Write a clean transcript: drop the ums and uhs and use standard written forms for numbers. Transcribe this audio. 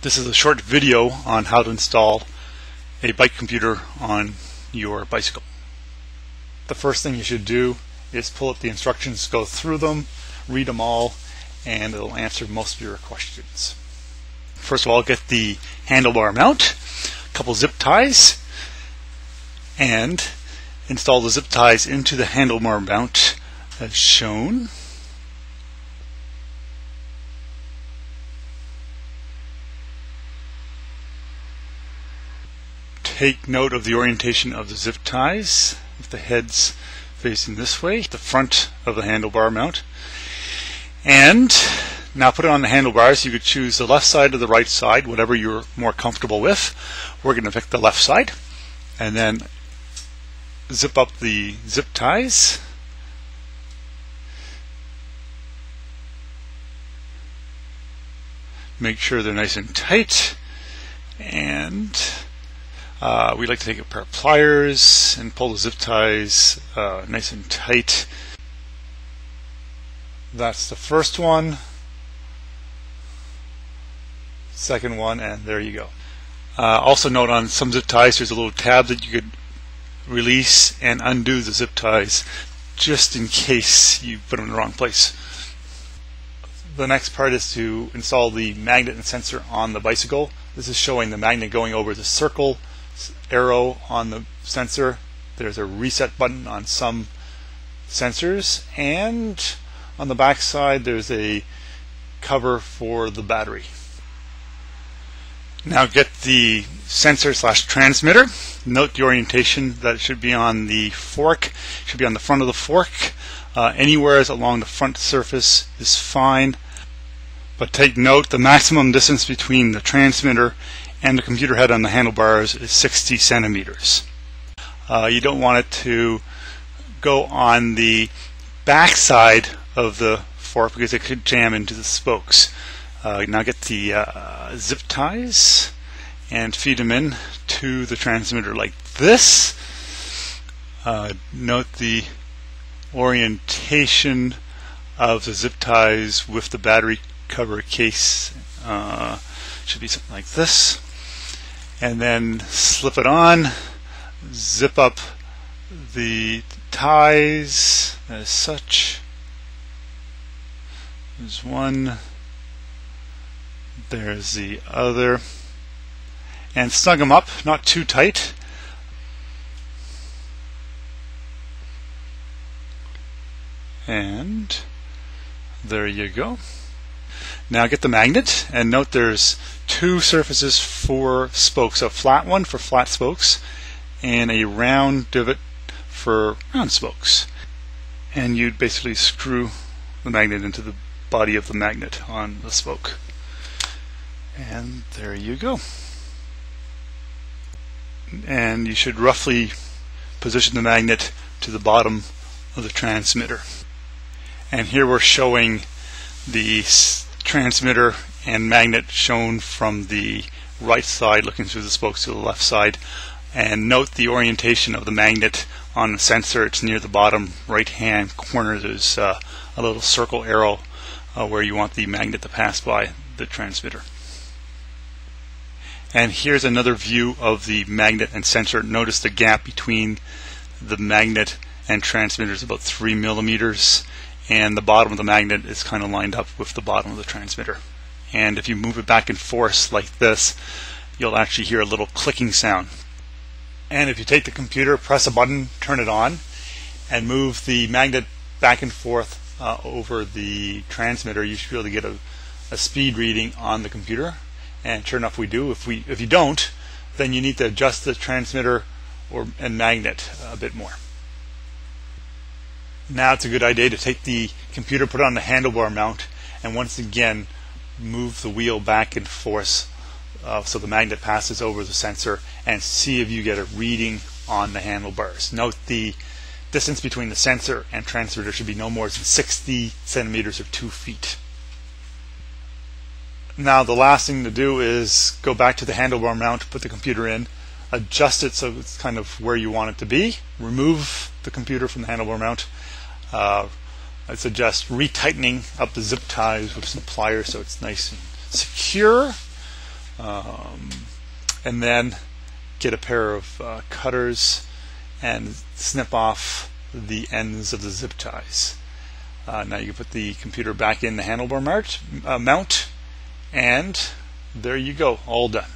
This is a short video on how to install a bike computer on your bicycle. The first thing you should do is pull up the instructions, go through them, read them all, and it'll answer most of your questions. First of all, get the handlebar mount, a couple zip ties, and install the zip ties into the handlebar mount as shown. Take note of the orientation of the zip ties. If the head's facing this way, the front of the handlebar mount. And now put it on the handlebars. You could choose the left side or the right side, whatever you're more comfortable with. We're going to pick the left side. And then zip up the zip ties. Make sure they're nice and tight. And we like to take a pair of pliers and pull the zip ties nice and tight. That's the first one, second one, and there you go. Also note on some zip ties there's a little tab that you could release and undo the zip ties just in case you put them in the wrong place. The next part is to install the magnet and sensor on the bicycle. This is showing the magnet going over the circle arrow on the sensor. There's a reset button on some sensors, and on the back side there's a cover for the battery. Now get the sensor / transmitter. Note the orientation that it should be on the fork. It should be on the front of the fork. Anywhere along the front surface is fine, but take note the maximum distance between the transmitter and the computer head on the handlebars is 60 centimeters. You don't want it to go on the back side of the fork because it could jam into the spokes. Now get the zip ties and feed them in to the transmitter like this. Note the orientation of the zip ties with the battery cover case. Should be something like this. And then slip it on, zip up the ties as such. There's one, there's the other, and snug them up, not too tight. And there you go. Now get the magnet, and note there's two surfaces for spokes, a flat one for flat spokes and a round divot for round spokes. And you'd basically screw the magnet into the body of the magnet on the spoke. And there you go. And you should roughly position the magnet to the bottom of the transmitter. And here we're showing the transmitter and magnet shown from the right side looking through the spokes to the left side. And note the orientation of the magnet on the sensor. It's near the bottom right hand corner. There's a little circle arrow where you want the magnet to pass by the transmitter. And here's another view of the magnet and sensor. Notice the gap between the magnet and transmitter is about 3 millimeters, and the bottom of the magnet is kind of lined up with the bottom of the transmitter. And if you move it back and forth like this, you'll actually hear a little clicking sound. And if you take the computer, press a button, turn it on, and move the magnet back and forth over the transmitter, you should be able to get a speed reading on the computer. And sure enough, we do. If you don't, then you need to adjust the transmitter and magnet a bit more. Now it's a good idea to take the computer, put it on the handlebar mount, and once again move the wheel back and forth so the magnet passes over the sensor, and see if you get a reading on the handlebars. Note the distance between the sensor and transmitter should be no more than 60 centimeters or 2 feet. Now the last thing to do is go back to the handlebar mount, put the computer in, adjust it so it's kind of where you want it to be, remove the computer from the handlebar mount. I suggest retightening up the zip ties with some pliers so it's nice and secure. and then get a pair of cutters and snip off the ends of the zip ties. Now you can put the computer back in the handlebar mount, and there you go, all done.